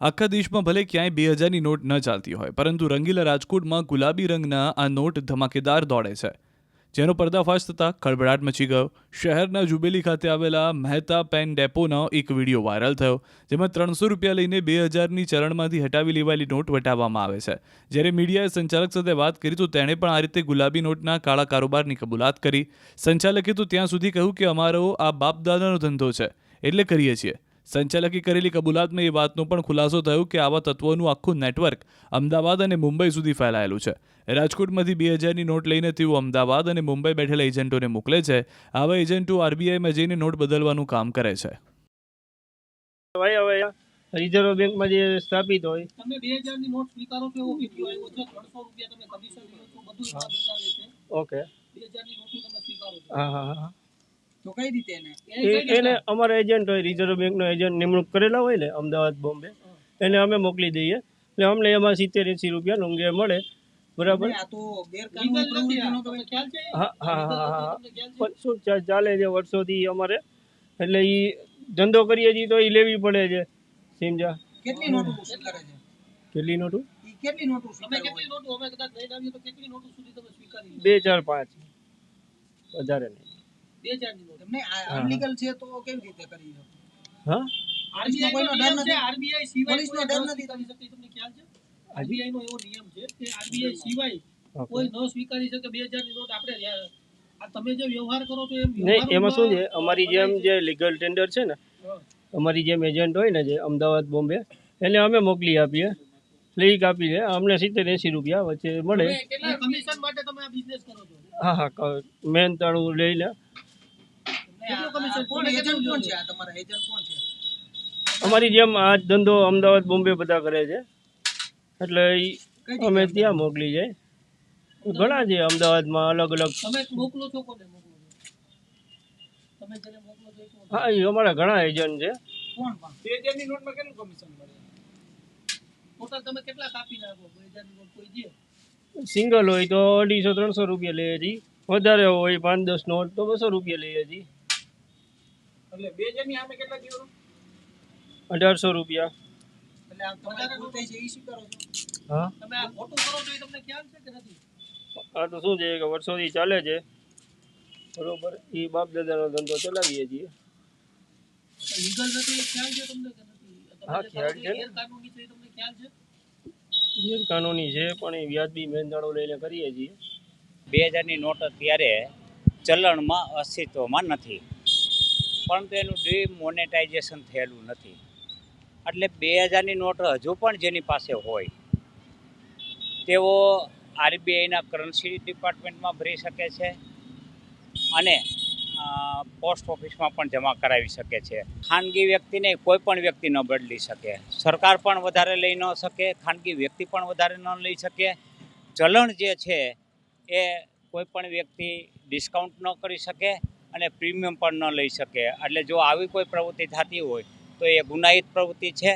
આખા દેશમાં ભલે ક્યાંય 2000ની નોટ ન ચાલતી હોય, પરંતુ રંગીલા રાજકોટમાં ગુલાબી રંગના આ નોટ ધમાકેદાર દોડે છે, જેનો પર્દાફાશ થતાં ખળભળાટ મચી ગયો. શહેરના જુબેલી ખાતે આવેલા મહેતા પેન ડેપોનો એક વિડીયો વાયરલ થયો, જેમાં 300 રૂપિયા લઈને 2000ની ચલણમાંથી હટાવી લેવાયેલી નોટ વટાવવામાં આવે છે. જ્યારે મીડિયાએ સંચાલક સાથે વાત કરી તો તેણે પણ આ રીતે ગુલાબી નોટના કાળા કારોબારની કબૂલાત કરી. સંચાલકે તો ત્યાં સુધી કહ્યું કે અમારો આ બાપદાદાનો ધંધો છે, એટલે કરીએ છીએ. સંચાલકે કરેલી કબૂલાતમાં એ વાતનો પણ ખુલાસો થયો કે આવા તત્વોનું આખું નેટવર્ક અમદાવાદ અને મુંબઈ સુધી ફેલાયેલું છે. રાજકોટમાંથી 2000ની નોટ લઈને તેઓ અમદાવાદ અને મુંબઈ બેઠેલા એજન્ટોને મોકલે છે. આવા એજન્ટો આરબીઆઈમાં જઈને નોટ બદલવાનું કામ કરે છે. રિઝર્વ બેંકમાં જે સ્થાપિત હોય તમે 2000ની નોટ સ્વીકારો છો એવો વિડિયો આવ્યો છે. 300 રૂપિયા તમે કમિશન લો છો, બધું એમાં બતાવે છે. ઓકે 2000ની નોટો તમે સ્વીકારો છો. હા તો કઈ રીતે એને અમારા એજન્ટ હોય, રિઝર્વ બેંકનો એજન્ટ નિમણૂક કરેલા હોય ને અમદાવાદ બોમ્બે, એને અમે મોકલી દઈએ. એટલે અમને એમાં 70-80 રૂપિયા લુંગે મળે. બરાબર. આ તો ગેરકાનૂની પ્રવૃત્તિનો તમને ખ્યાલ છે? હા પણ શું ચાલે છે વર્ષોથી અમારે, એટલે એ ધંધો કરીએ છીએ તો એ લેવી પડે છે. સમજ્યા? કેટલી નોટો સ્વીકારે છે? કેટલી નોટો? કેટલી નોટો સ્વીકારે? કેટલી નોટો અમે કદાચ લઈને આવીએ તો કેટલી નોટો સુધી તમે સ્વીકારી? 2, 4, 5 વધારે નહીં. 2000ની નોટ તમને અનલીગલ છે તો કેવી રીતે કરી શકો? હા, આરબીઆઈ નો ડર નથી. આરબીઆઈ સિવાય પોલીસનો ડર નથી કરી શકતી. તમને ખ્યાલ છે? આરબીઆઈ નો એવો નિયમ છે કે આરબીઆઈ સિવાય કોઈ ન સ્વીકારી શકે 2000ની નોટ. આપણે આ તમે જે વ્યવહાર કરો છો એમ નહીં, એમાં શું છે, અમારી જેમ જે લીગલ ટેન્ડર છે ને, અમારી જેમ એજન્ટ હોય ને જે અમદાવાદ બોમ્બે, એને અમે મોકલી આપીએ. એટલે એ કાપી લે, અમને 70-80 રૂપિયા વચ્ચે મળે. કેટલા કમિશન માટે તમે આ બિઝનેસ કરો છો? હા મેન તાણું લઈને. કેટલું કમિશન? કોણ એજન્ટ કોણ છે? આ તમારા એજન્ટ કોણ છે? અમારી જેમ આ ધંધો અમદાવાદ બોમ્બે બધા કરે છે, એટલે અમે ત્યાં મોકલી જાય. ઘણા છે અમદાવાદમાં અલગ અલગ. તમે મોકલો છો કોને મોકલો છો? તમે જેને મોકલો છો કોણ? હા, એ અમારા ઘણા એજન્ટ છે. કોણ પણ 2000ની નોટમાં કેટલું કમિશન મળે? ટોટલ તમે કેટલા કાપી નાખો? 2000ની નોટ કોઈ દે? સિંગલ હોય તો 250-300 રૂપિયા લઈએ છીએ. વધારે હોય 5-10 નોટ તો 200 રૂપિયા લઈએ છીએ. એટલે 2000ની સામે કેટલા દીવો? 1800 રૂપિયા. એટલે આ તમારે ખોટું છે એ સ્વીકારો છો? હા, તમે આ ખોટું કરો છો એ તમને ખ્યાલ છે કે નથી? આ તો શું છે કે વર્ષોથી ચાલે છે. બરોબર, એ બાપ દાદાનો ધંધો ચલાવીએ છીએ. લીગલ નથી એ ખ્યાલ છે તમને કે નથી? હા, ખ્યાલ છે. ગેરકાનૂની છે એ તમને ખ્યાલ છે? ગેરકાનૂની છે પણ એ વ્યાજબી મહેનતાળો લઈને કરીએ છીએ. 2000ની નોટ અત્યારે ચલણમાં અસ્તિત્વમાં નથી, પરંતુ એનું ડિમોનેટાઇઝેશન થયેલું નથી. એટલે 2000ની નોટ હજુ પણ જેની પાસે હોય તેઓ આરબીઆઈના કરન્સી ડિપાર્ટમેન્ટમાં ભરી શકે છે અને પોસ્ટ ઓફિસમાં પણ જમા કરાવી શકે છે. ખાનગી વ્યક્તિને કોઈ પણ વ્યક્તિ ન બદલી શકે, સરકાર પણ વધારે લઈ ન શકે, ખાનગી વ્યક્તિ પણ વધારે ન લઈ શકે. ચલણ જે છે એ કોઈ પણ વ્યક્તિ ડિસ્કાઉન્ટ ન કરી શકે અને પ્રીમિયમ પણ ન લઈ શકે. એટલે જો આવી કોઈ પ્રવૃત્તિ થતી હોય તો એ ગુનાહિત પ્રવૃત્તિ છે